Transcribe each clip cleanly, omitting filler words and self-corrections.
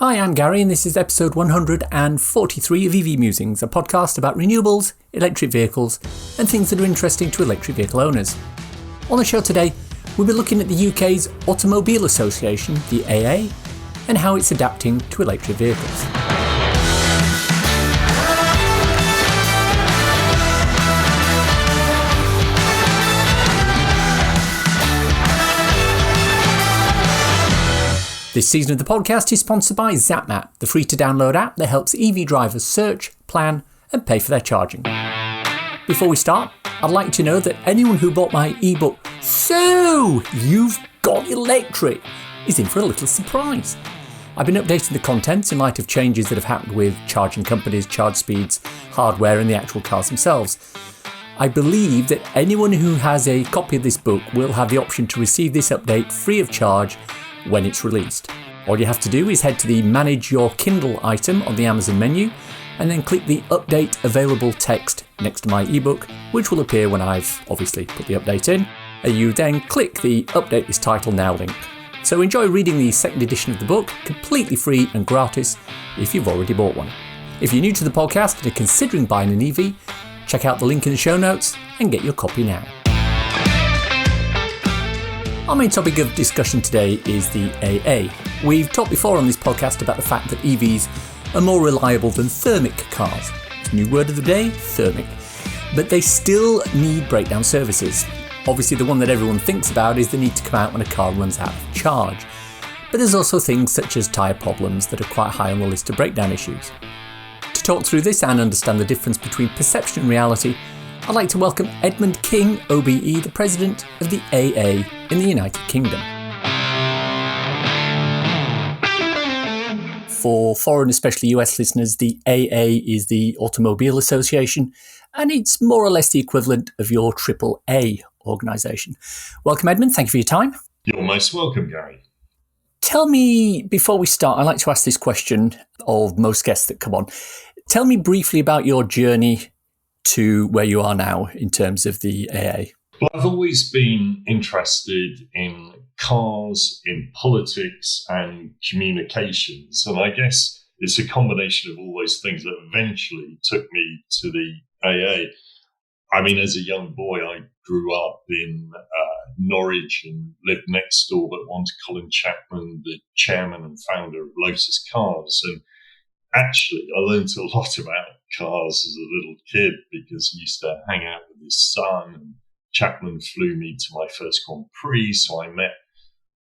Hi, I'm Gary and this is episode 143 of EV Musings, a podcast about renewables, electric vehicles and things that are interesting to electric vehicle owners. On the show today, we'll be looking at the UK's Automobile Association, the AA, and how it's adapting to electric vehicles. This season of the podcast is sponsored by ZapMap, the free-to-download app that helps EV drivers search, plan and pay for their charging. Before we start, I'd like to know that anyone who bought my ebook, "So You've Got Electric," is in for a little surprise. I've been updating the contents in light of changes that have happened with charging companies, charge speeds, hardware and the actual cars themselves. I believe that anyone who has a copy of this book will have the option to receive this update free of charge when it's released. All you have to do is head to the Manage Your Kindle item on the Amazon menu and then click the Update Available text next to my ebook, which will appear when I've obviously put the update in. You then click the Update This Title Now link. So enjoy reading the second edition of the book, completely free and gratis if you've already bought one. If you're new to the podcast and are considering buying an EV, check out the link in the show notes and get your copy now. Our main topic of discussion today is the AA. We've talked before on this podcast about the fact that EVs are more reliable than thermic cars. It's a new word of the day, thermic. But they still need breakdown services. Obviously the one that everyone thinks about is the need to come out when a car runs out of charge. But there's also things such as tyre problems that are quite high on the list of breakdown issues. To talk through this and understand the difference between perception and reality, I'd like to welcome Edmund King Obe, the president of the AA in the United Kingdom. For foreign, especially US listeners, the AA is the Automobile Association, and it's more or less the equivalent of your AAA organisation. Welcome, Edmund. Thank you for your time. You're most welcome, Gary. Tell me, before we start, I like to ask this question of most guests that come on. Tell me briefly about your journey to where you are now in terms of the AA. Well, I've always been interested in cars, in politics and communications. And I guess it's a combination of all those things that eventually took me to the AA. I mean, as a young boy, I grew up in Norwich and lived next door but one to Colin Chapman, the chairman and founder of Lotus Cars. And actually, I learned a lot about cars as a little kid because he used to hang out with his son, and Chapman flew me to my first Grand Prix, so I met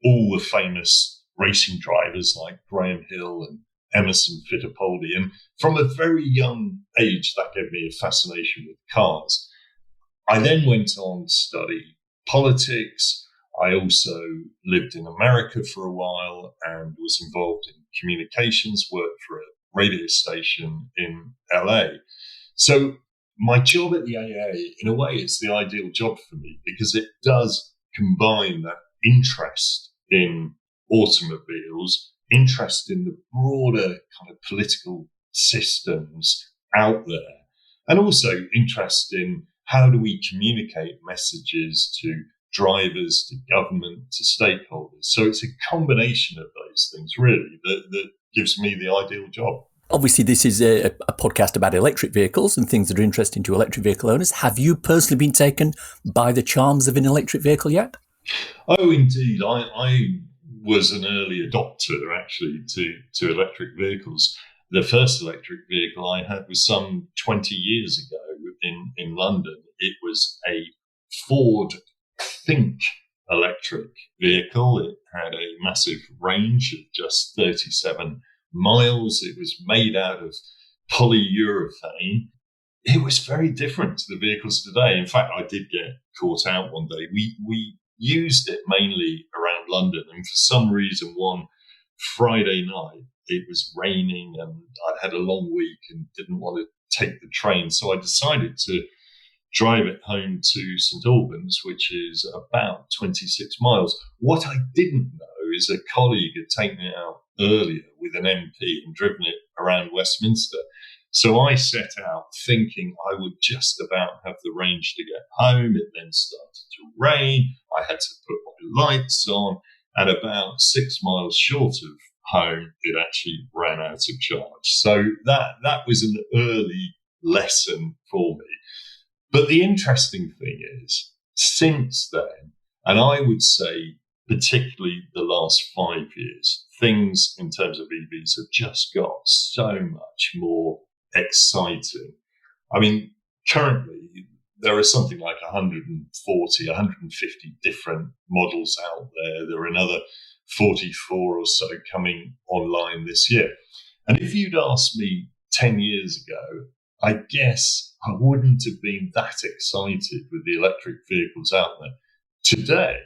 all the famous racing drivers like Graham Hill and Emerson Fittipaldi. And from a very young age, that gave me a fascination with cars. I then went on to study politics. I also lived in America for a while and was involved in communications, worked for a radio station in LA. So my job at the AA, in a way, is the ideal job for me because it does combine that interest in automobiles, interest in the broader kind of political systems out there, and also interest in how do we communicate messages to drivers, to government, to stakeholders. So it's a combination of those things, really, that gives me the ideal job. Obviously, this is a podcast about electric vehicles and things that are interesting to electric vehicle owners. Have you personally been taken by the charms of an electric vehicle yet? Oh, indeed. I was an early adopter, actually, to electric vehicles. The first electric vehicle I had was some 20 years ago in London. It was a Ford Think electric vehicle. It had a massive range of just 37 miles. It was made out of polyurethane. It was very different to the vehicles today. In fact, I did get caught out one day. We used it mainly around London, and for some reason, one Friday night, it was raining and I'd had a long week and didn't want to take the train. So I decided to drive it home to St Albans, which is about 26 miles. What I didn't know is a colleague had taken it out earlier with an MP and driven it around Westminster. So I set out thinking I would just about have the range to get home. It then started to rain. I had to put my lights on. And about 6 miles short of home, it actually ran out of charge. So that was an early lesson for me. But the interesting thing is, since then, and I would say particularly the last 5 years, things in terms of EVs have just got so much more exciting. I mean, currently, there are something like 140, 150 different models out there. There are another 44 or so coming online this year. And if you'd asked me 10 years ago, I guess I wouldn't have been that excited with the electric vehicles out there. Today,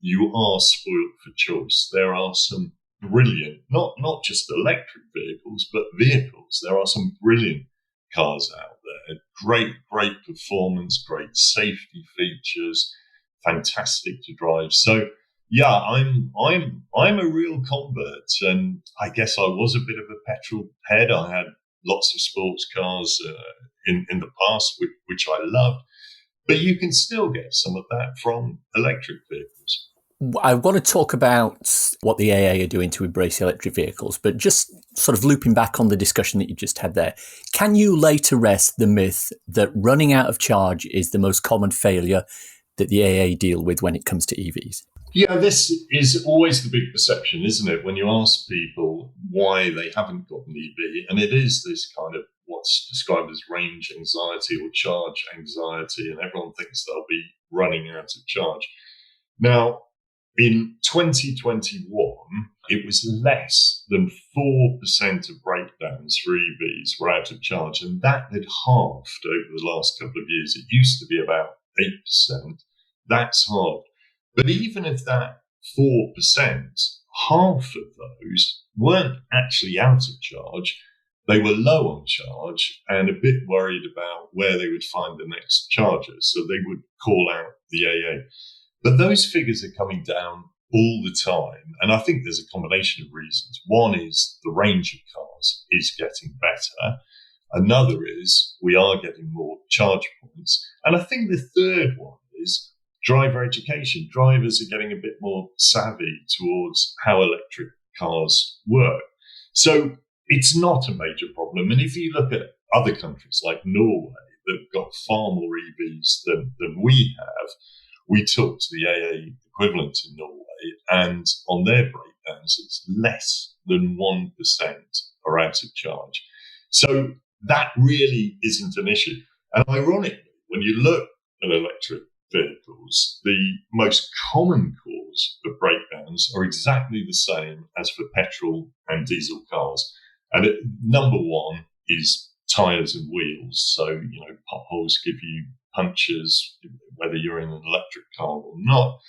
you are spoiled for choice. There are some brilliant, not just electric vehicles, but vehicles. There are some brilliant cars out there. Great performance, great safety features, fantastic to drive. So yeah, I'm a real convert, and I guess I was a bit of a petrol head. I had lots of sports cars in the past, which I loved, but you can still get some of that from electric vehicles. I want to talk about what the AA are doing to embrace electric vehicles, but just sort of looping back on the discussion that you just had there, can you lay to rest the myth that running out of charge is the most common failure that the AA deal with when it comes to EVs? Yeah, this is always the big perception, isn't it? When you ask people why they haven't got an EV, and it is this kind of what's described as range anxiety or charge anxiety, and everyone thinks they'll be running out of charge. Now, in 2021, it was less than 4% of breakdowns for EVs were out of charge, and that had halved over the last couple of years. It used to be about 8%. That's halved. But even if that 4%, half of those weren't actually out of charge, they were low on charge and a bit worried about where they would find the next charger. So they would call out the AA. But those figures are coming down all the time. And I think there's a combination of reasons. One is the range of cars is getting better. Another is we are getting more charge points. And I think the third one is driver education. Drivers are getting a bit more savvy towards how electric cars work. So it's not a major problem. And if you look at other countries like Norway that have got far more EVs than we have, we talked to the AA equivalent in Norway, and on their breakdowns, it's less than 1% are out of charge. So that really isn't an issue. And ironically, when you look at electric vehicles, the most common cause of breakdowns are exactly the same as for petrol and diesel cars. And number one is tyres and wheels. So, potholes give you punctures, whether you're in an electric car or not.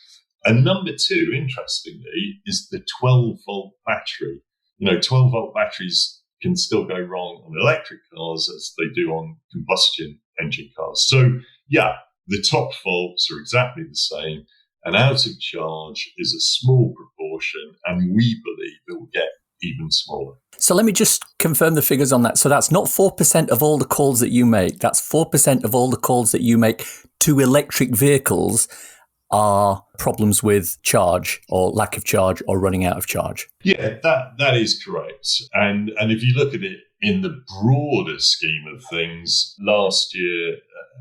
And number two, interestingly, is the 12-volt battery. 12-volt batteries can still go wrong on electric cars as they do on combustion engine cars. So, yeah, the top faults are exactly the same. And out of charge is a small proportion, and we believe it will get even smaller. So let me just confirm the figures on that. So that's not 4% of all the calls that you make. That's 4% of all the calls that you make to electric vehicles are problems with charge or lack of charge or running out of charge. Yeah, that is correct. And if you look at it in the broader scheme of things, last year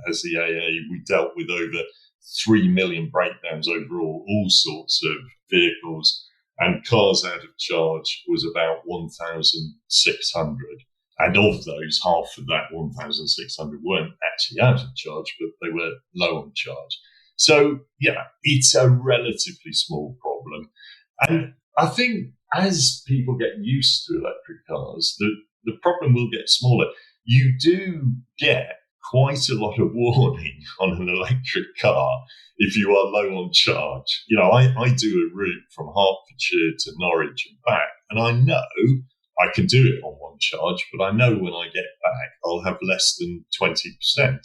as the AA, we dealt with over 3 million breakdowns overall, all sorts of vehicles. And cars out of charge was about 1,600. And of those, half of that 1,600 weren't actually out of charge, but they were low on charge. So, yeah, it's a relatively small problem. And I think as people get used to electric cars, the problem will get smaller. You do get quite a lot of warning on an electric car if you are low on charge. I do a route from Hertfordshire to Norwich and back, and I know I can do it on one charge, but I know when I get back, I'll have less than 20%.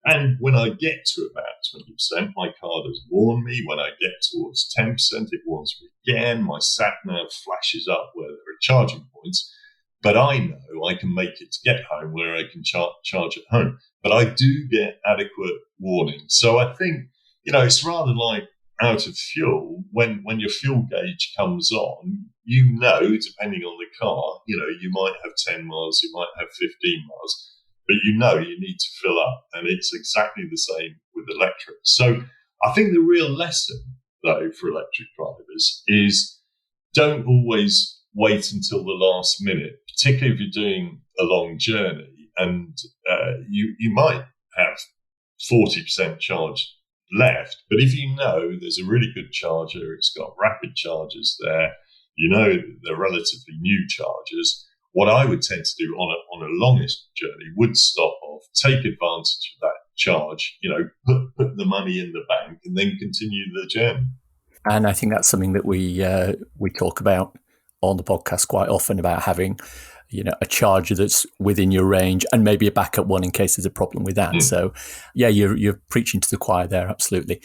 And when I get to about 20%, my car does warn me. When I get towards 10%, it warns me again. My sat-nav flashes up where there are charging points. But I know I can make it to get home where I can charge at home. But I do get adequate warning. So I think, it's rather like out of fuel. When your fuel gauge comes on, you know, depending on the car, you might have 10 miles, you might have 15 miles, but you need to fill up. And it's exactly the same with electric. So I think the real lesson, though, for electric drivers is don't always wait until the last minute, particularly if you're doing a long journey and you might have 40% charge left. But if you know there's a really good charger, it's got rapid chargers there, they're relatively new chargers, what I would tend to do on a longest journey would stop off, take advantage of that charge, put the money in the bank and then continue the journey. And I think that's something that we talk about on the podcast quite often, about having, a charger that's within your range and maybe a backup one in case there's a problem with that. So, yeah, you're preaching to the choir there, absolutely.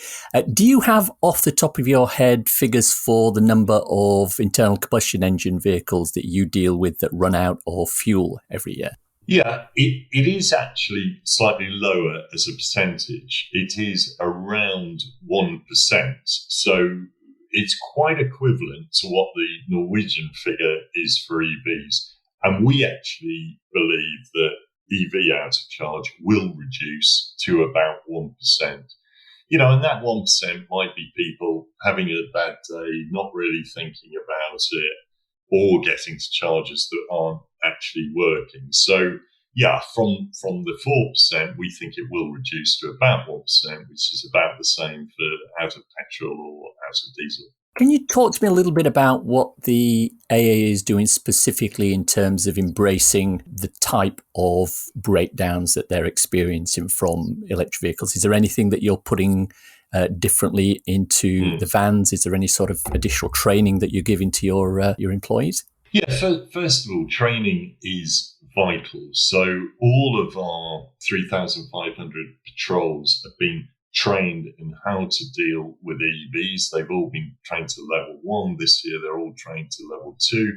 Do you have, off the top of your head, figures for the number of internal combustion engine vehicles that you deal with that run out of fuel every year? Yeah, it is actually slightly lower as a percentage. It is around 1%. So it's quite equivalent to what the Norwegian figure is for EVs. And we actually believe that EV out of charge will reduce to about 1%. And that 1% might be people having a bad day, not really thinking about it, or getting to chargers that aren't actually working. So, yeah, from the 4%, we think it will reduce to about 1%, which is about the same for out of petrol or out of diesel. Can you talk to me a little bit about what the AA is doing specifically in terms of embracing the type of breakdowns that they're experiencing from electric vehicles? Is there anything that you're putting differently into the vans? Is there any sort of additional training that you're giving to your employees? Yeah, first of all, training is vital. So all of our 3,500 patrols have been trained in how to deal with EVs. They've all been trained to level 1. This year, they're all trained to level 2.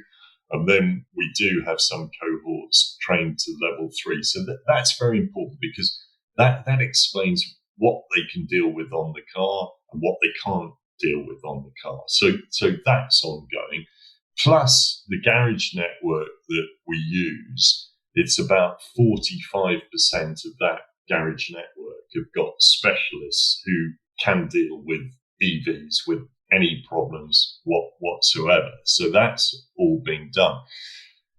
And then we do have some cohorts trained to level 3. So that's very important because that explains what they can deal with on the car and what they can't deal with on the car. So that's ongoing. Plus the garage network that we use, it's about 45% of that garage network have got specialists who can deal with EVs with any problems whatsoever. So that's all being done.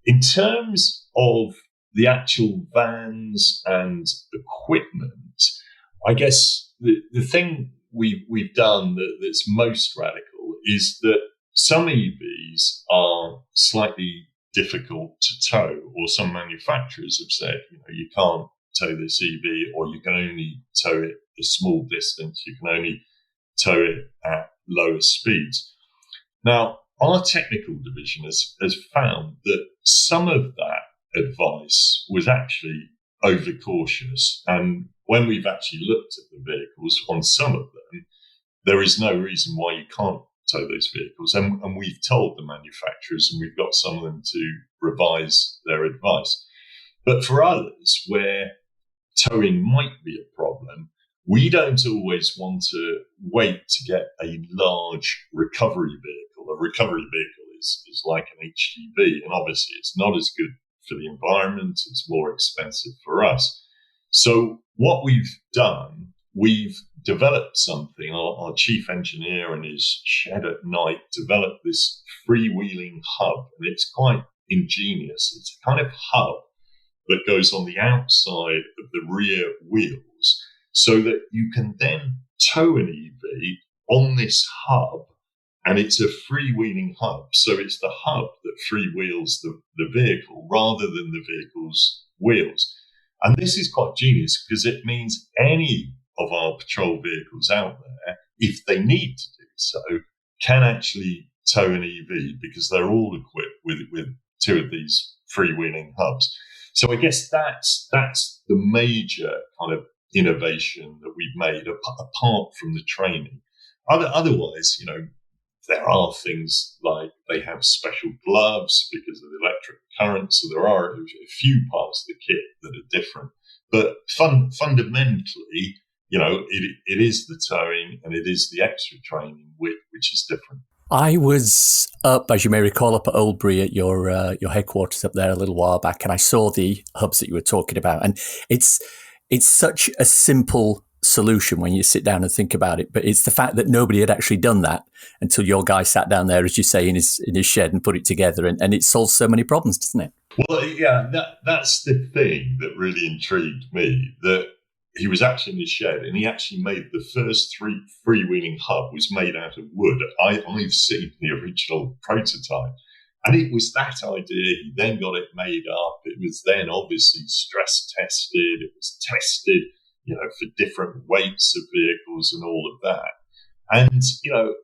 In terms of the actual vans and equipment, I guess the thing we've done that's most radical is that some EVs are slightly difficult to tow, or some manufacturers have said, you can't tow this EV, or you can only tow it a small distance. You can only tow it at lower speeds. Now, our technical division has found that some of that advice was actually overcautious. And when we've actually looked at the vehicles, on some of them, there is no reason why you can't tow those vehicles. And we've told the manufacturers, and we've got some of them to revise their advice. But for others, where towing might be a problem, we don't always want to wait to get a large recovery vehicle. A recovery vehicle is like an HGV, and obviously it's not as good for the environment. It's more expensive for us. So what we've done, we've developed something. Our chief engineer and his shed at night developed this freewheeling hub, and it's quite ingenious. It's a kind of hub that goes on the outside of the rear wheels so that you can then tow an EV on this hub, and it's a freewheeling hub. So it's the hub that freewheels the vehicle rather than the vehicle's wheels. And this is quite genius because it means any of our patrol vehicles out there, if they need to do so, can actually tow an EV because they're all equipped with two of these freewheeling hubs. So I guess that's the major kind of innovation that we've made apart from the training. Otherwise, there are things like they have special gloves because of the electric current. So there are a few parts of the kit that are different. But fundamentally, it is the towing and it is the extra training which is different. I was up, as you may recall, up at Oldbury at your headquarters up there a little while back, and I saw the hubs that you were talking about. And it's such a simple solution when you sit down and think about it, but it's the fact that nobody had actually done that until your guy sat down there, as you say, in his shed and put it together, and it solves so many problems, doesn't it? Well, yeah, that's the thing that really intrigued me, that he was actually in his shed and he actually made the first freewheeling hub was made out of wood. I've seen the original prototype, and it was that idea. He then got it made up. It was then obviously stress tested. It was tested, for different weights of vehicles and all of that. And,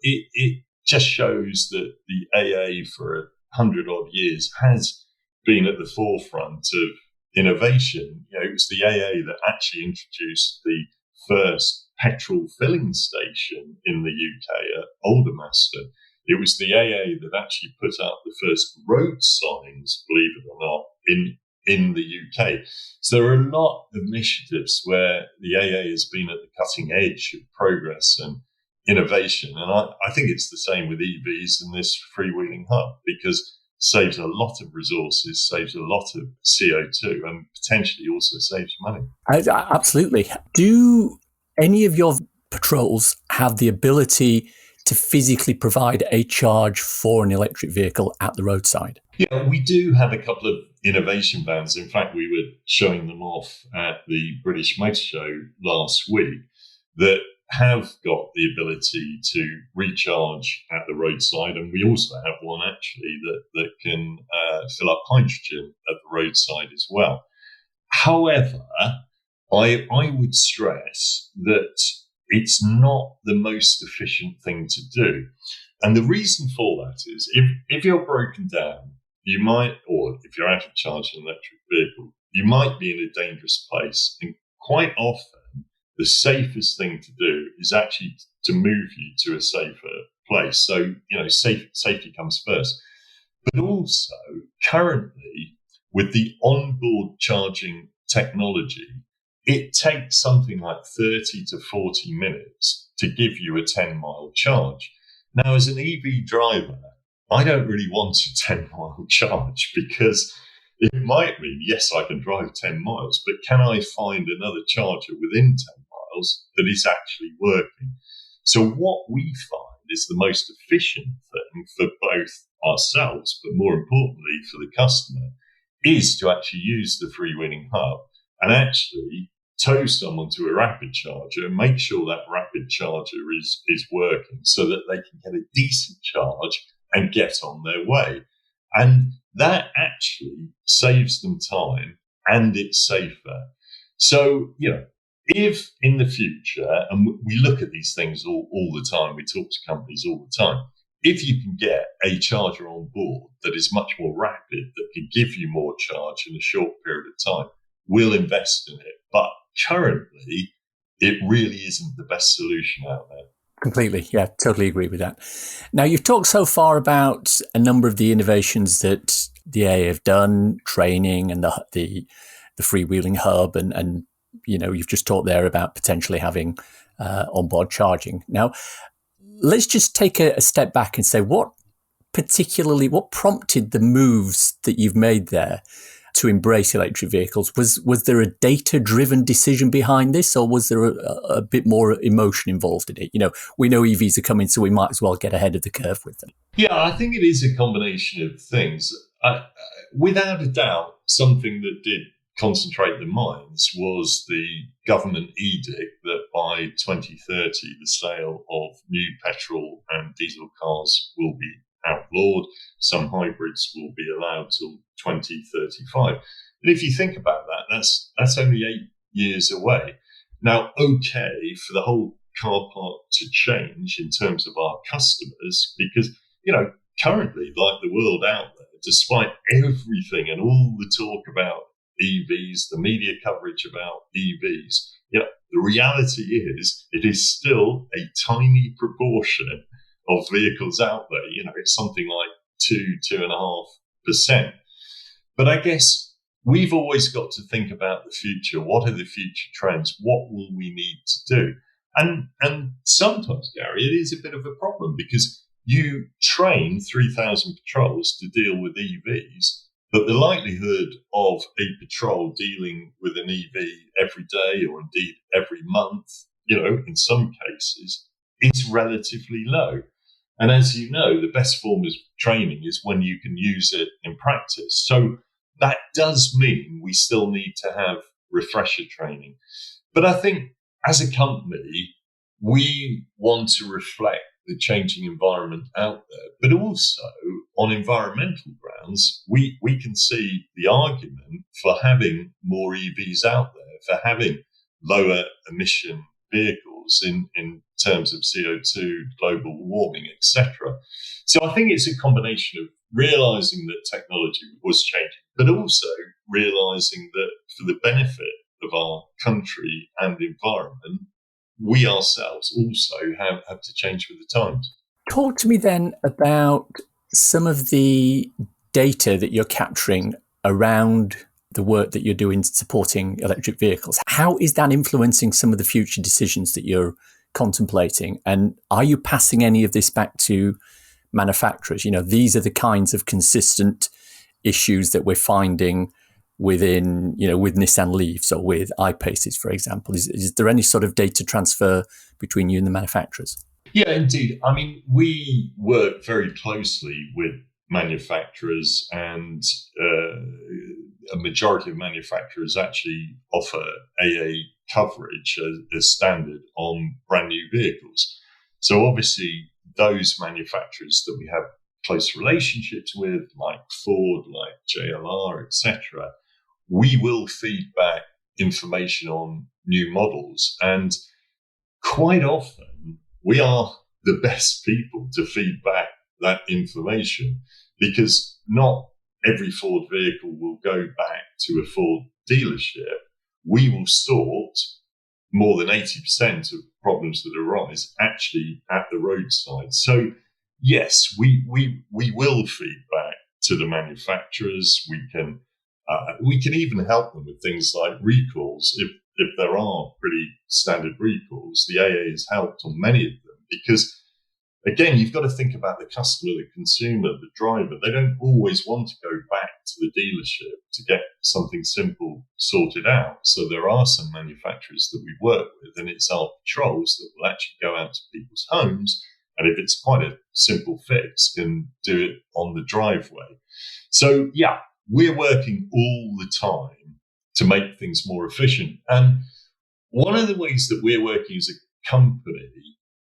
it just shows that the AA for 100 odd years has been at the forefront of innovation. It was the AA that actually introduced the first petrol filling station in the UK at Aldermaston. It was the AA that actually put up the first road signs, believe it or not, in the UK. So there are a lot of initiatives where the AA has been at the cutting edge of progress and innovation. And I think it's the same with EVs and this freewheeling hub, because saves a lot of resources, saves a lot of CO2, and potentially also saves money. Absolutely. Do any of your patrols have the ability to physically provide a charge for an electric vehicle at the roadside? Yeah, we do have a couple of innovation vans. In fact, we were showing them off at the British Motor Show last week that have got the ability to recharge at the roadside, and we also have one actually that can fill up hydrogen at the roadside as well. However, I would stress that it's not the most efficient thing to do, and the reason for that is if you're broken down, you might, or if you're out of charge in an electric vehicle, you might be in a dangerous place, and quite often the safest thing to do is actually to move you to a safer place. So, safety comes first. But also, currently, with the onboard charging technology, it takes something like 30 to 40 minutes to give you a 10-mile charge. Now, as an EV driver, I don't really want a 10-mile charge, because it might mean, yes, I can drive 10 miles, but can I find another charger within 10 miles that is actually working? So what we find is the most efficient thing for both ourselves, but more importantly for the customer, is to actually use the freewheeling hub and actually tow someone to a rapid charger and make sure that rapid charger is working so that they can get a decent charge and get on their way. And that actually saves them time and it's safer. So, if in the future, and we look at these things all the time, we talk to companies all the time, if you can get a charger on board that is much more rapid, that can give you more charge in a short period of time, we'll invest in it. But currently, it really isn't the best solution out there. Completely. Yeah, totally agree with that. Now, you've talked so far about a number of the innovations that the AA have done, training and the freewheeling hub, and you've just talked there about potentially having onboard charging. Now, let's just take a step back and say what prompted the moves that you've made there to embrace electric vehicles? Was there a data-driven decision behind this, or was there a bit more emotion involved in it? We know EVs are coming, so we might as well get ahead of the curve with them. Yeah, I think it is a combination of things. Without a doubt, something that did concentrate the minds was the government edict that by 2030, the sale of new petrol and diesel cars will be outlawed. Some hybrids will be allowed till 2035. And if you think about that, that's only 8 years away. Now, okay, for the whole car park to change in terms of our customers, because, currently, like the world out there, despite everything and all the talk about EVs, the media coverage about EVs, the reality is it is still a tiny proportion of vehicles out there. It's something like 2.5%. But I guess we've always got to think about the future. What are the future trends? What will we need to do? And sometimes, Gary, it is a bit of a problem because you train 3,000 patrols to deal with EVs, but the likelihood of a patrol dealing with an EV every day or indeed every month, in some cases, is relatively low. And as you know, the best form of training is when you can use it in practice. So that does mean we still need to have refresher training. But I think as a company, we want to reflect the changing environment out there, but also on environmental grounds, we can see the argument for having more EVs out there, for having lower emission vehicles in terms of CO2, global warming, etc. So I think it's a combination of realizing that technology was changing, but also realizing that for the benefit of our country and environment, we ourselves also have to change with the times. Talk to me then about some of the data that you're capturing around the work that you're doing supporting electric vehicles. How is that influencing some of the future decisions that you're contemplating? And are you passing any of this back to manufacturers? These are the kinds of consistent issues that we're finding within, with Nissan Leafs or with iPaces, for example. Is there any sort of data transfer between you and the manufacturers? Yeah, indeed. I mean, we work very closely with manufacturers, and a majority of manufacturers actually offer AA coverage as standard on brand new vehicles. So obviously, those manufacturers that we have close relationships with, like Ford, like JLR, etc., we will feed back information on new models. And quite often, we are the best people to feed back that information, because not every Ford vehicle will go back to a Ford dealership. We will sort more than 80% of problems that arise actually at the roadside. So yes, we will feed back to the manufacturers. We can even help them with things like recalls. If there are pretty standard recalls, the AA has helped on many of them, because again, you've got to think about the customer, the consumer, the driver. They don't always want to go back to the dealership to get something simple sorted out. So there are some manufacturers that we work with, and it's our patrols that will actually go out to people's homes, and if it's quite a simple fix, can do it on the driveway. So yeah, we're working all the time to make things more efficient. And one of the ways that we're working as a company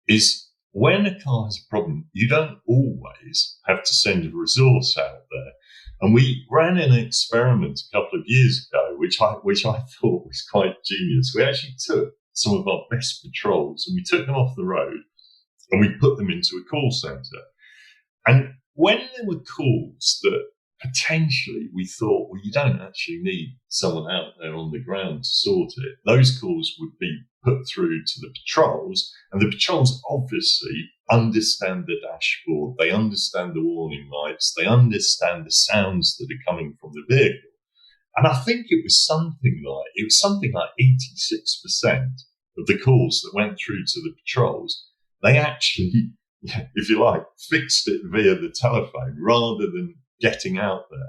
is, when a car has a problem, you don't always have to send a resource out there. And we ran an experiment a couple of years ago, which I thought was quite genius. We actually took some of our best patrols and we took them off the road and we put them into a call center. And when there were calls that potentially we thought, well, you don't actually need someone out there on the ground to sort it, those calls would be put through to the patrols, and the patrols obviously understand the dashboard, they understand the warning lights, they understand the sounds that are coming from the vehicle. And I think it was something like 86% of the calls that went through to the patrols, they actually, if you like, fixed it via the telephone rather than getting out there.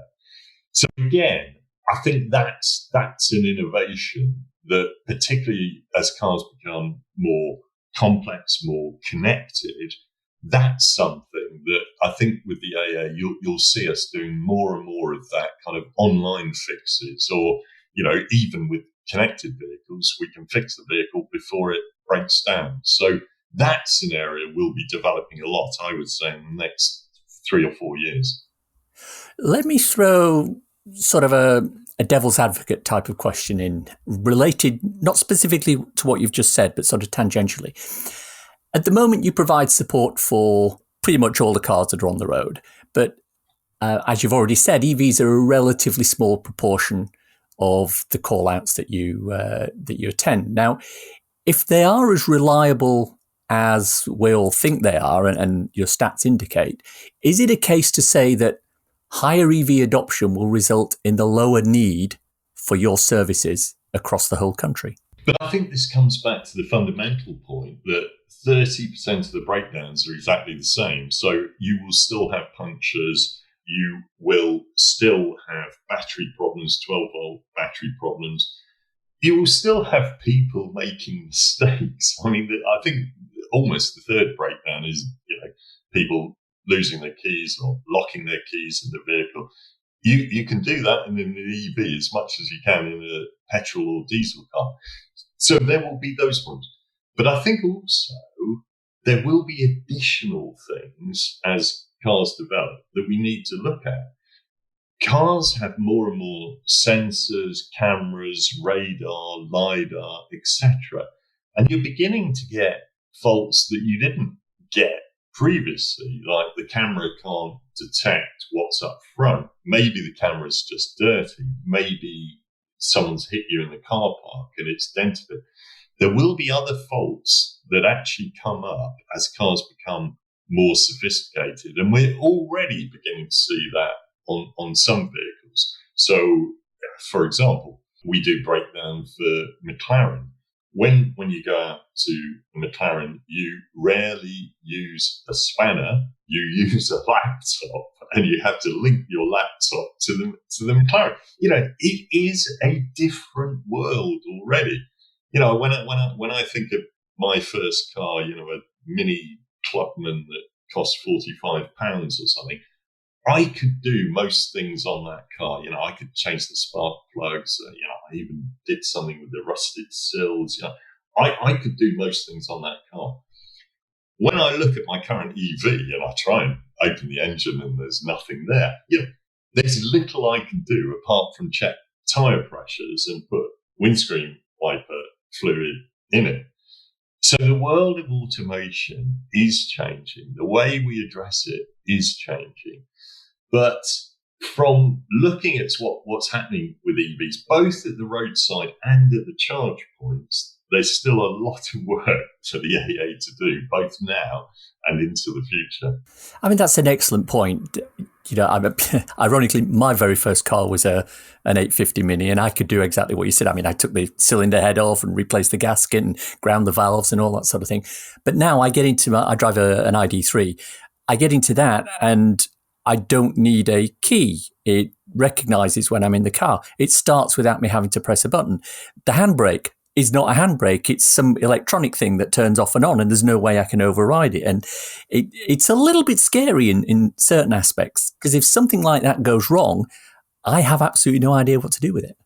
So again, I think that's an innovation that, particularly as cars become more complex, more connected, that's something that I think with the AA, you'll see us doing more and more of that kind of online fixes, or, even with connected vehicles, we can fix the vehicle before it breaks down. So that's an area we'll be developing a lot, I would say, in the next 3 or 4 years. Let me throw sort of a devil's advocate type of question in, related not specifically to what you've just said, but sort of tangentially. At the moment, you provide support for pretty much all the cars that are on the road. But as you've already said, EVs are a relatively small proportion of the call-outs that you attend. Now, if they are as reliable as we all think they are, and your stats indicate, is it a case to say that higher EV adoption will result in the lower need for your services across the whole country? But I think this comes back to the fundamental point that 30% of the breakdowns are exactly the same. So you will still have punctures. You will still have battery problems, 12-volt battery problems. You will still have people making mistakes. I mean, I think almost the third breakdown is, people losing their keys or locking their keys in the vehicle. You can do that in an EV as much as you can in a petrol or diesel car. So there will be those ones. But I think also there will be additional things as cars develop that we need to look at. Cars have more and more sensors, cameras, radar, LiDAR, etc. And you're beginning to get faults that you didn't get previously, like the camera can't detect what's up front. Maybe the camera's just dirty. Maybe someone's hit you in the car park and it's dented it. There will be other faults that actually come up as cars become more sophisticated. And we're already beginning to see that on some vehicles. So, for example, we do breakdown for McLaren. When you go out to McLaren, you rarely use a spanner, you use a laptop, and you have to link your laptop to the McLaren. It is a different world already. When I think of my first car, a Mini Clubman that cost £45 or something, I could do most things on that car. I could change the spark plugs. I even did something with the rusted sills. I could do most things on that car. When I look at my current EV and I try and open the engine and there's nothing there, there's little I can do apart from check tyre pressures and put windscreen wiper fluid in it. So the world of automation is changing. The way we address it is changing. But from looking at what's happening with EVs, both at the roadside and at the charge points, there's still a lot of work for the AA to do, both now and into the future. I mean, that's an excellent point. Ironically, my very first car was an 850 Mini, and I could do exactly what you said. I mean, I took the cylinder head off and replaced the gasket and ground the valves and all that sort of thing. But now I drive an ID3. I get into that and I don't need a key. It recognizes when I'm in the car. It starts without me having to press a button. The handbrake is not a handbrake. It's some electronic thing that turns off and on, and there's no way I can override it. And it's a little bit scary in certain aspects, because if something like that goes wrong, I have absolutely no idea what to do with it.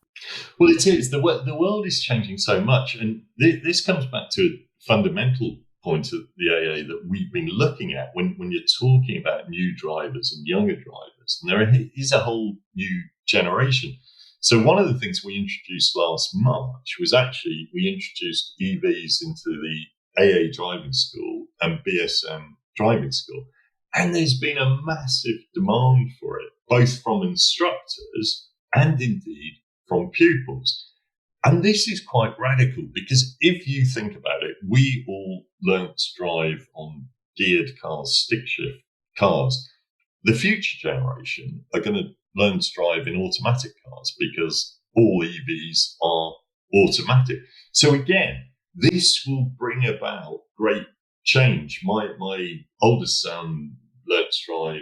Well, it is. The world is changing so much. And this comes back to a fundamental point of the AA that we've been looking at when you're talking about new drivers and younger drivers. And there is a whole new generation. So one of the things we introduced last March was actually we introduced EVs into the AA driving school and BSM driving school. And there's been a massive demand for it, both from instructors and indeed from pupils. And this is quite radical because if you think about it, we all learnt to drive on geared cars, stick shift cars. The future generation are going to learn to drive in automatic cars because all EVs are automatic. So again, this will bring about great change. My oldest son learnt to drive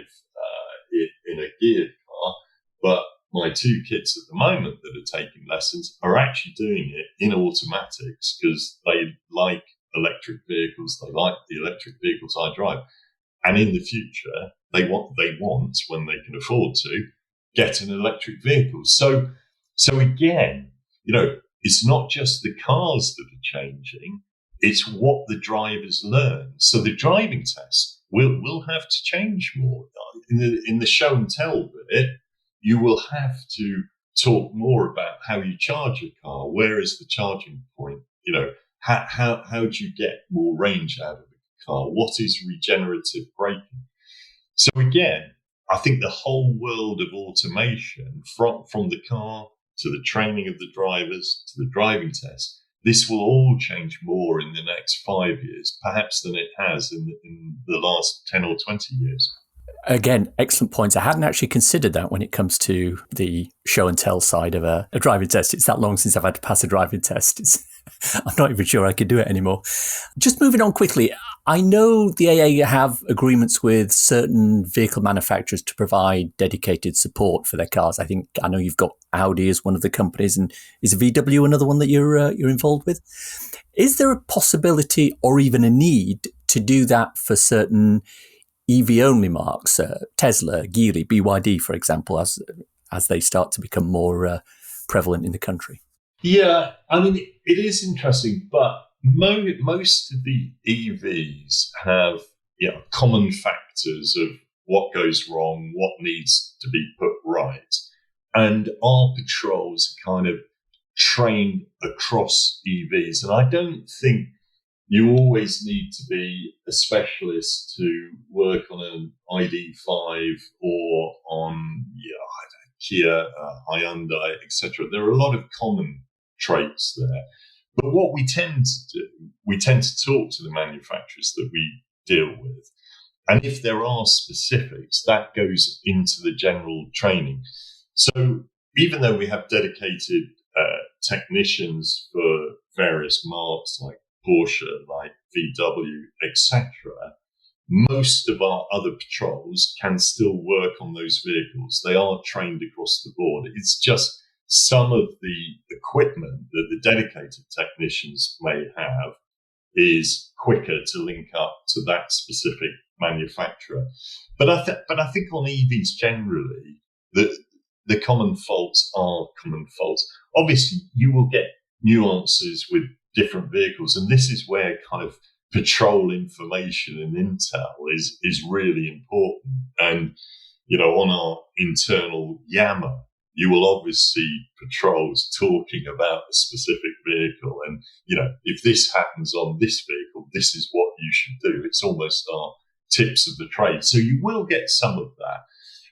in a geared car, but my two kids at the moment that are taking lessons are actually doing it in automatics because they like electric vehicles. They like the electric vehicles I drive. And in the future, they want when they can afford to, get an electric vehicle. So again, it's not just the cars that are changing, it's what the drivers learn. So the driving test will have to change more. In the show and tell bit, you will have to talk more about how you charge your car. Where is the charging point? How do you get more range out of the car? What is regenerative braking? So again, I think the whole world of automation, from the car to the training of the drivers to the driving test, this will all change more in the next 5 years, perhaps than it has in the last 10 or 20 years. Again, excellent points. I hadn't actually considered that when it comes to the show and tell side of a driving test. It's that long since I've had to pass a driving test. I'm not even sure I could do it anymore. Just moving on quickly, I know the AA have agreements with certain vehicle manufacturers to provide dedicated support for their cars. I know you've got Audi as one of the companies, and is VW another one that you're involved with? Is there a possibility or even a need to do that for certain EV-only marks, Tesla, Geely, BYD, for example, as they start to become more prevalent in the country? Yeah, I mean, it is interesting, but most of the EVs have common factors of what goes wrong, what needs to be put right. And our patrols are kind of trained across EVs. And I don't think you always need to be a specialist to work on an ID5 or on Kia, Hyundai, etc. There are a lot of common traits there. But what we tend to do, we tend to talk to the manufacturers that we deal with. And if there are specifics, that goes into the general training. So even though we have dedicated technicians for various marques like Porsche, like VW, etc., most of our other patrols can still work on those vehicles. They are trained across the board. It's just some of the equipment that the dedicated technicians may have is quicker to link up to that specific manufacturer. But I think on EVs generally, the common faults are common faults. Obviously, you will get nuances with different vehicles, and this is where kind of patrol information and intel is really important. And on our internal Yammer, you will obviously see patrols talking about a specific vehicle. And, if this happens on this vehicle, this is what you should do. It's almost our tips of the trade. So you will get some of that.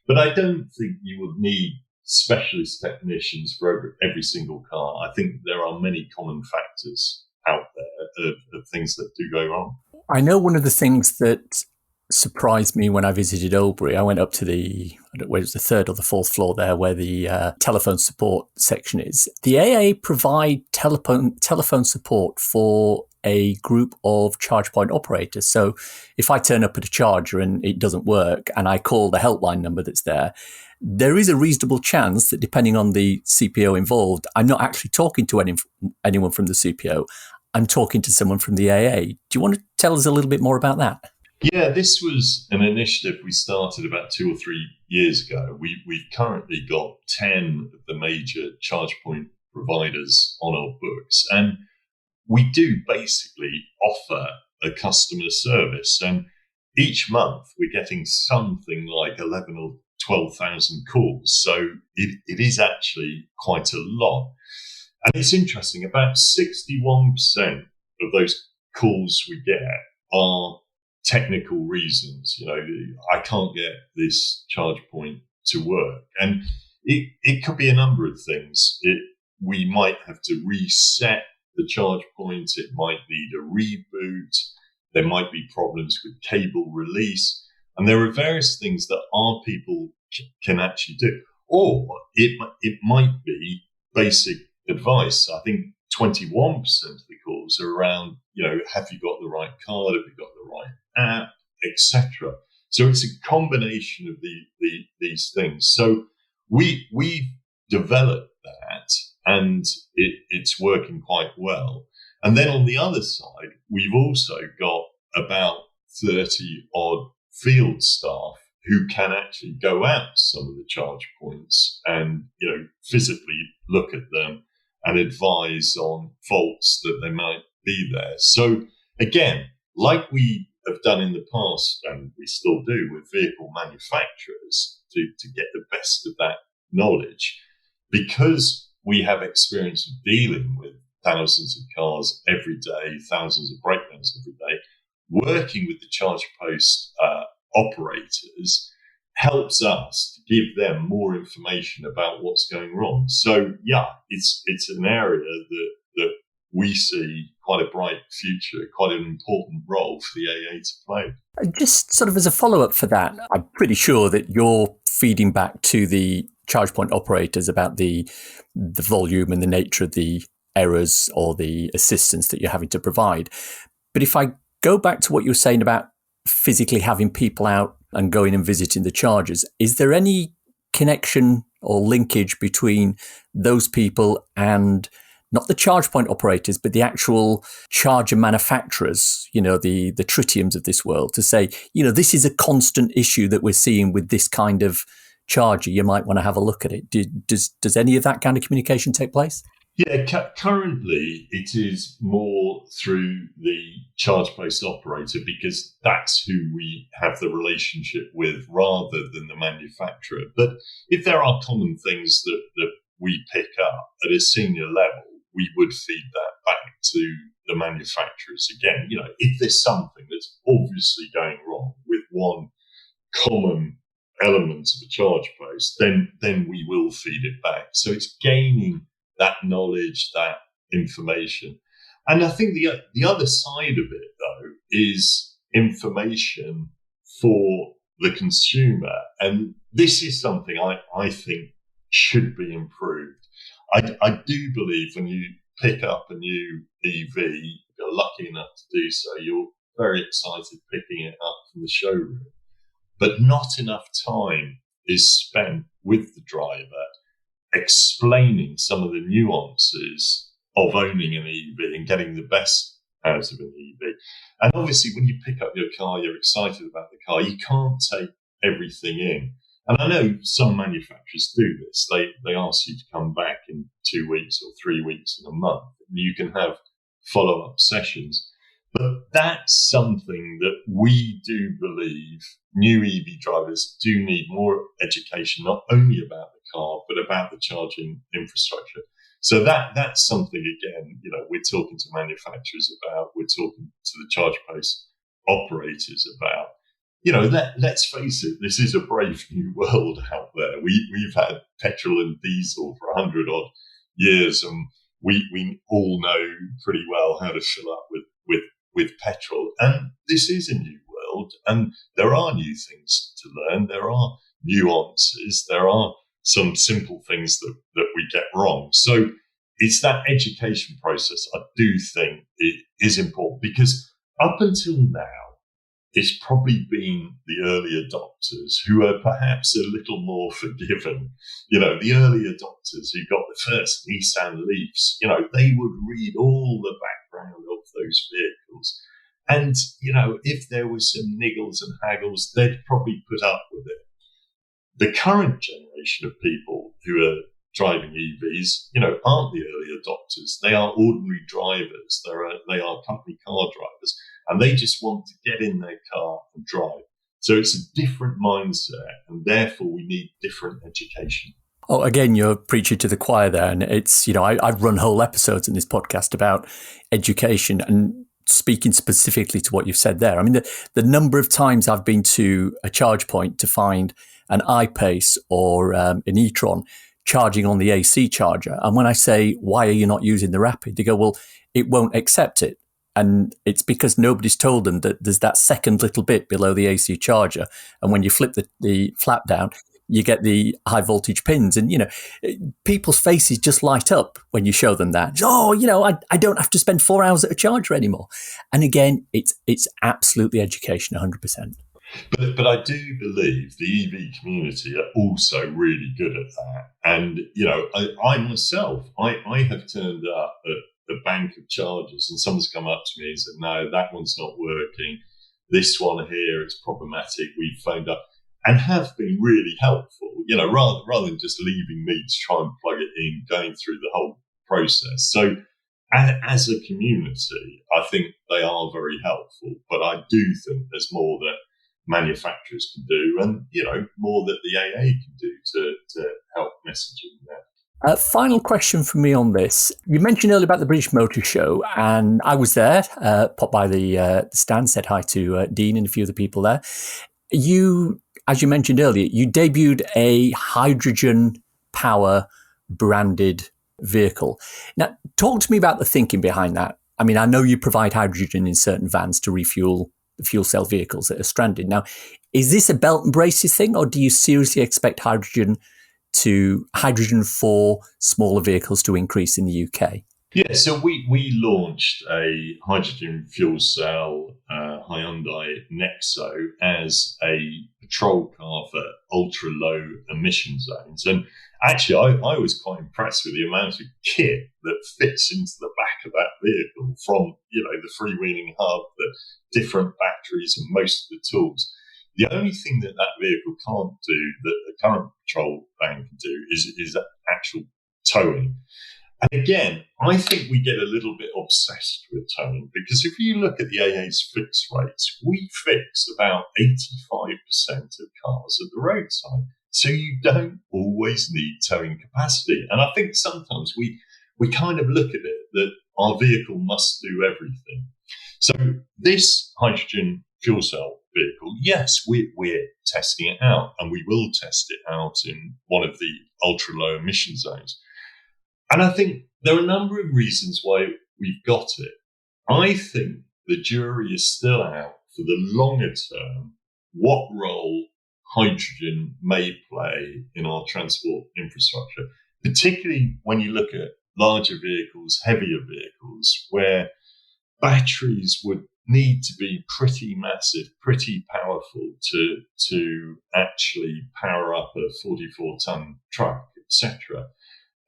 But I don't think you would need specialist technicians for every single car. I think there are many common factors out there of things that do go wrong. I know one of the things that surprised me when I visited Obery, I went up to it was the third or the fourth floor there where the telephone support section is. The AA provide telephone support for a group of charge point operators. So if I turn up at a charger and it doesn't work and I call the helpline number that's there is a reasonable chance that depending on the CPO involved, I'm not actually talking to anyone from the CPO. I'm talking to someone from the AA. Do you want to tell us a little bit more about that? Yeah, this was an initiative we started about 2 or 3 years ago. We've currently got 10 of the major charge point providers on our books. And we do basically offer a customer service. And each month we're getting something like 11 or 12,000 calls. So it is actually quite a lot. And it's interesting, about 61% of those calls we get are technical reasons. I can't get this charge point to work. And it could be a number of things. We might have to reset the charge point. It might need a reboot. There might be problems with cable release. And there are various things that our people can actually do. Or it might be basic advice. I think 21% of the calls are around, have you got the right card? Have you got the right app, etc. So it's a combination of these things. So we've developed that, and it's working quite well. And then on the other side, we've also got about 30 odd field staff who can actually go out to some of the charge points and physically look at them and advise on faults that they might be there. So again, like we have done in the past, and we still do with vehicle manufacturers, to get the best of that knowledge, because we have experience of dealing with thousands of cars every day, thousands of breakdowns every day, working with the charge post operators helps us to give them more information about what's going wrong. So yeah, it's an area that we see quite a bright future, quite an important role for the AA to play. Just sort of as a follow-up for that, I'm pretty sure that you're feeding back to the charge point operators about the volume and the nature of the errors or the assistance that you're having to provide. But if I go back to what you were saying about physically having people out and going and visiting the chargers, is there any connection or linkage between those people and not the charge point operators, but the actual charger manufacturers, the tritiums of this world, to say, this is a constant issue that we're seeing with this kind of charger. You might want to have a look at it. Does any of that kind of communication take place? Yeah, currently it is more through the charge-based operator, because that's who we have the relationship with rather than the manufacturer. But if there are common things that we pick up at a senior level, we would feed that back to the manufacturers. Again, if there's something that's obviously going wrong with one common element of a charge post, then we will feed it back. So it's gaining that knowledge, that information. And I think the other side of it, though, is information for the consumer. And this is something I think should be improved. I do believe when you pick up a new EV, you're lucky enough to do so, you're very excited picking it up from the showroom. But not enough time is spent with the driver explaining some of the nuances of owning an EV and getting the best out of an EV. And obviously, when you pick up your car, you're excited about the car. You can't take everything in. And I know some manufacturers do this. They ask you to come back in 2 weeks or 3 weeks in a month. And you can have follow-up sessions. But that's something that we do believe new EV drivers do need more education, not only about the car, but about the charging infrastructure. So that's something, again, we're talking to manufacturers about, we're talking to the charge post operators about. Let's face it, this is a brave new world out there. We've had petrol and diesel for 100 odd years, and we all know pretty well how to fill up with petrol. And this is a new world, and there are new things to learn. There are nuances. There are some simple things that we get wrong. So it's that education process I do think it is important, because up until now, it's probably been the early adopters who are perhaps a little more forgiven. The early adopters who got the first Nissan Leafs, they would read all the background of those vehicles. And, if there was some niggles and haggles, they'd probably put up with it. The current generation of people who are driving EVs, aren't the early adopters. They are ordinary drivers. They are company car drivers. And they just want to get in their car and drive. So it's a different mindset, and therefore we need different education. Oh, again, you're preaching to the choir there. And it's, I've run whole episodes in this podcast about education, and speaking specifically to what you've said there. I mean, the number of times I've been to a charge point to find an iPace or an e-tron charging on the AC charger. And when I say, why are you not using the Rapid? They go, well, it won't accept it. And it's because nobody's told them that there's that second little bit below the AC charger. And when you flip the flap down, you get the high voltage pins. And, people's faces just light up when you show them that. Oh, I don't have to spend 4 hours at a charger anymore. And again, it's absolutely education, 100%. But I do believe the EV community are also really good at that. And, I myself, I have turned up at the bank of chargers, and someone's come up to me and said, no, that one's not working. This one here, it's problematic. We've phoned up, and have been really helpful, rather than just leaving me to try and plug it in, going through the whole process. So as a community, I think they are very helpful, but I do think there's more that manufacturers can do, and, more that the AA can do to help messaging there. Final question from me on this. You mentioned earlier about the British Motor Show, and I was there, popped by the stand, said hi to Dean and a few of the people there. You, as you mentioned earlier, you debuted a hydrogen power branded vehicle. Now, talk to me about the thinking behind that. I mean, I know you provide hydrogen in certain vans to refuel the fuel cell vehicles that are stranded. Now, is this a belt and braces thing, or do you seriously expect hydrogen for smaller vehicles to increase in the UK? Yeah, so we launched a hydrogen fuel cell Hyundai Nexo as a patrol car for ultra low emission zones. And actually, I was quite impressed with the amount of kit that fits into the back of that vehicle, from the freewheeling hub, the different batteries, and most of the tools. The only thing that vehicle can't do that the current patrol van can do is actual towing. And again, I think we get a little bit obsessed with towing, because if you look at the AA's fix rates, we fix about 85% of cars at the roadside. So you don't always need towing capacity. And I think sometimes we kind of look at it that our vehicle must do everything. So this hydrogen fuel cell vehicle, yes, we're testing it out, and we will test it out in one of the ultra low emission zones. And I think there are a number of reasons why we've got it. I think the jury is still out for the longer term what role hydrogen may play in our transport infrastructure, particularly when you look at larger vehicles, heavier vehicles, where batteries would need to be pretty massive, pretty powerful to actually power up a 44-ton truck, etc.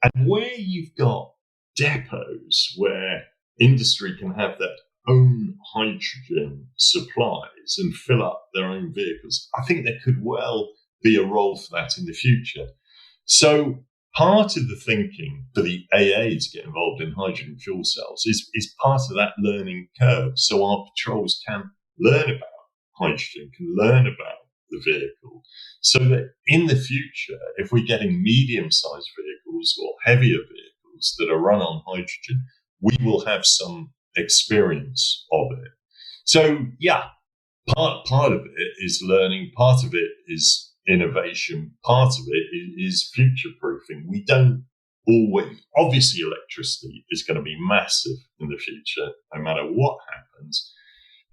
And where you've got depots where industry can have their own hydrogen supplies and fill up their own vehicles, I think there could well be a role for that in the future. So part of the thinking for the AA to get involved in hydrogen fuel cells is part of that learning curve. So our patrols can learn about hydrogen, can learn about the vehicle, so that in the future, if we're getting medium-sized vehicles or heavier vehicles that are run on hydrogen, we will have some experience of it. So yeah, part of it is learning, part of it is innovation, part of it is future-proofing. We don't always, obviously electricity is going to be massive in the future, no matter what happens.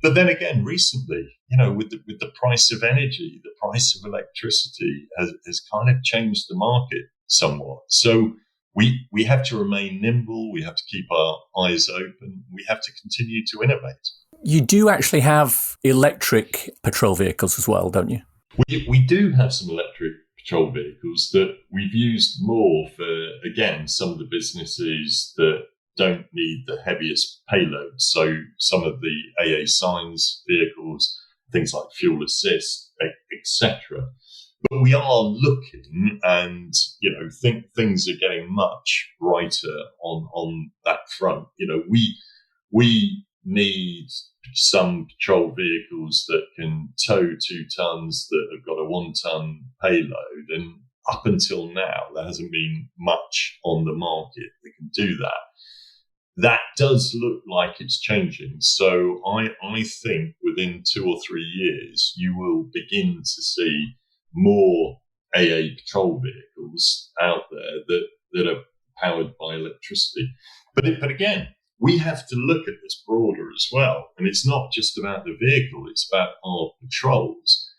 But then again, recently, with the price of energy, the price of electricity has kind of changed the market somewhat. So we have to remain nimble. We have to keep our eyes open. We have to continue to innovate. You do actually have electric patrol vehicles as well, don't you? We do have some electric patrol vehicles that we've used more for, again, some of the businesses that don't need the heaviest payload. So some of the AA Signs vehicles, things like fuel assist, etc. But we are looking, and think things are getting much brighter on that front. We need some patrol vehicles that can tow 2 tons, that have got a 1 ton payload, and up until now there hasn't been much on the market that can do that. That does look like it's changing. So I think within 2 or 3 years, you will begin to see more AA patrol vehicles out there that are powered by electricity. But again, we have to look at this broader as well. And it's not just about the vehicle, it's about our patrols.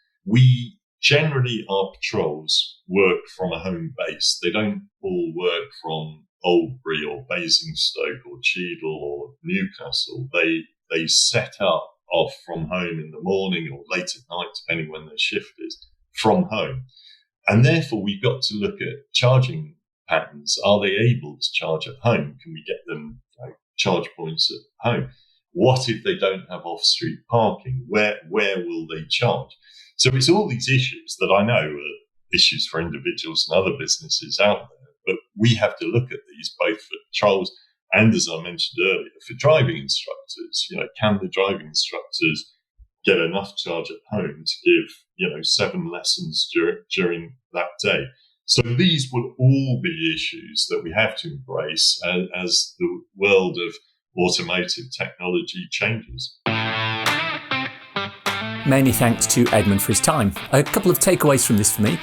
Our patrols work from a home base. They don't all work from Oldbury or Basingstoke or Cheadle or Newcastle. They set up off from home in the morning or late at night, depending when their shift is, from home. And therefore, we've got to look at charging patterns. Are they able to charge at home? Can we get them charge points at home? What if they don't have off-street parking? Where will they charge? So it's all these issues that I know are issues for individuals and other businesses out there. But we have to look at these both for patrols and, as I mentioned earlier, for driving instructors. Can the driving instructors get enough charge at home to give 7 lessons during that day? So these will all be issues that we have to embrace as the world of automotive technology changes. Many thanks to Edmund for his time. A couple of takeaways from this for me.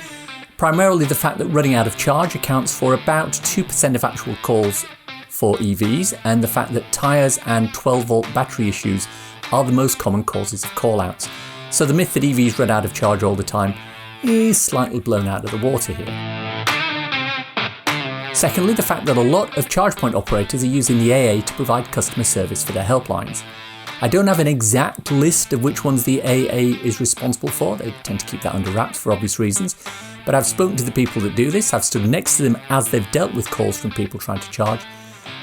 Primarily the fact that running out of charge accounts for about 2% of actual calls for EVs, and the fact that tyres and 12-volt battery issues are the most common causes of call-outs. So the myth that EVs run out of charge all the time is slightly blown out of the water here. Secondly, the fact that a lot of charge point operators are using the AA to provide customer service for their helplines. I don't have an exact list of which ones the AA is responsible for, they tend to keep that under wraps for obvious reasons, but I've spoken to the people that do this, I've stood next to them as they've dealt with calls from people trying to charge,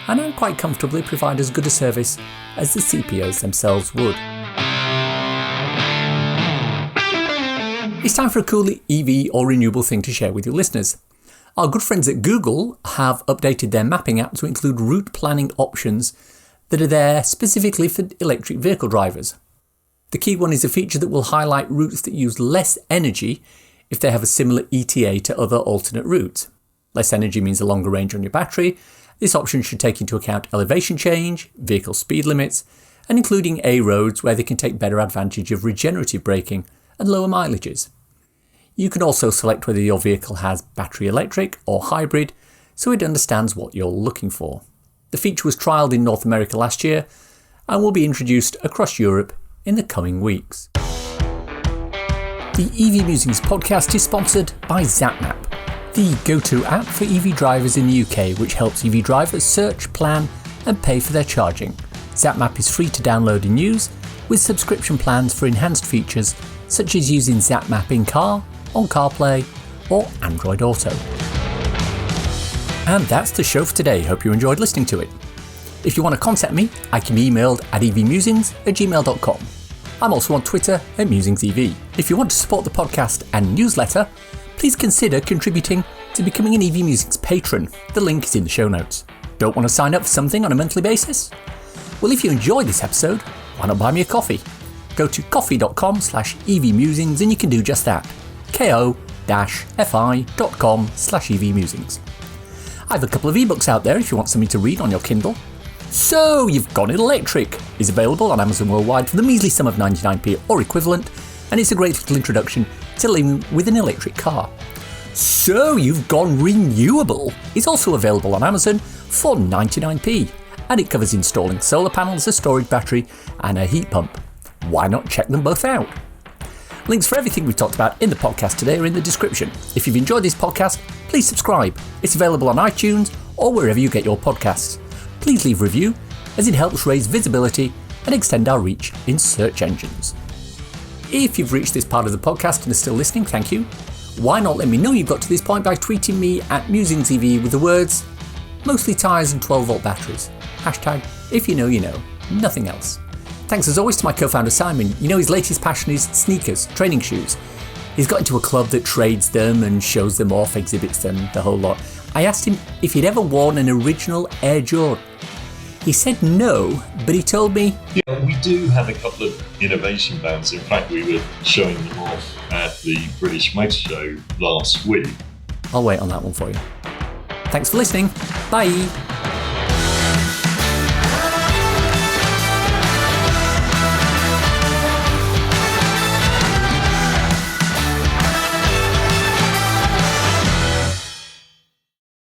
and I'm quite comfortably provide as good a service as the CPOs themselves would. It's time for a cool EV or renewable thing to share with your listeners. Our good friends at Google have updated their mapping app to include route planning options that are there specifically for electric vehicle drivers. The key one is a feature that will highlight routes that use less energy if they have a similar ETA to other alternate routes. Less energy means a longer range on your battery. This option should take into account elevation change, vehicle speed limits, and including A roads where they can take better advantage of regenerative braking and lower mileages. You can also select whether your vehicle has battery electric or hybrid, so it understands what you're looking for. The feature was trialled in North America last year and will be introduced across Europe in the coming weeks. The EV Musings podcast is sponsored by ZapMap, the go-to app for EV drivers in the UK, which helps EV drivers search, plan and pay for their charging. ZapMap is free to download and use, with subscription plans for enhanced features such as using ZapMap in car, on CarPlay or Android Auto. And that's the show for today. Hope you enjoyed listening to it. If you want to contact me, I can be emailed at evmusings@gmail.com. I'm also on Twitter at MusingsEV. If you want to support the podcast and newsletter, please consider contributing to becoming an EV Musings patron. The link is in the show notes. Don't want to sign up for something on a monthly basis? Well, if you enjoyed this episode, why not buy me a coffee? Go to coffee.com/EVmusings and you can do just that. ko-fi.com/EVmusings. I have a couple of ebooks out there if you want something to read on your Kindle. So You've Gone Electric is available on Amazon worldwide for the measly sum of 99p or equivalent, and it's a great little introduction to living with an electric car. So You've Gone Renewable is also available on Amazon for 99p, and it covers installing solar panels, a storage battery and a heat pump. Why not check them both out? Links for everything we've talked about in the podcast today are in the description. If you've enjoyed this podcast, please subscribe. It's available on iTunes or wherever you get your podcasts. Please leave a review, as it helps raise visibility and extend our reach in search engines. If you've reached this part of the podcast and are still listening, thank you. Why not let me know you've got to this point by tweeting me at MusingsEV with the words, mostly tyres and 12-volt batteries. Hashtag, if you know, nothing else. Thanks as always to my co-founder Simon. You know his latest passion is sneakers, training shoes. He's got into a club that trades them and shows them off, exhibits them, the whole lot. I asked him if he'd ever worn an original Air Jordan. He said no, but he told me... Yeah, we do have a couple of innovation bands. In fact, we were showing them off at the British Motor Show last week. I'll wait on that one for you. Thanks for listening. Bye.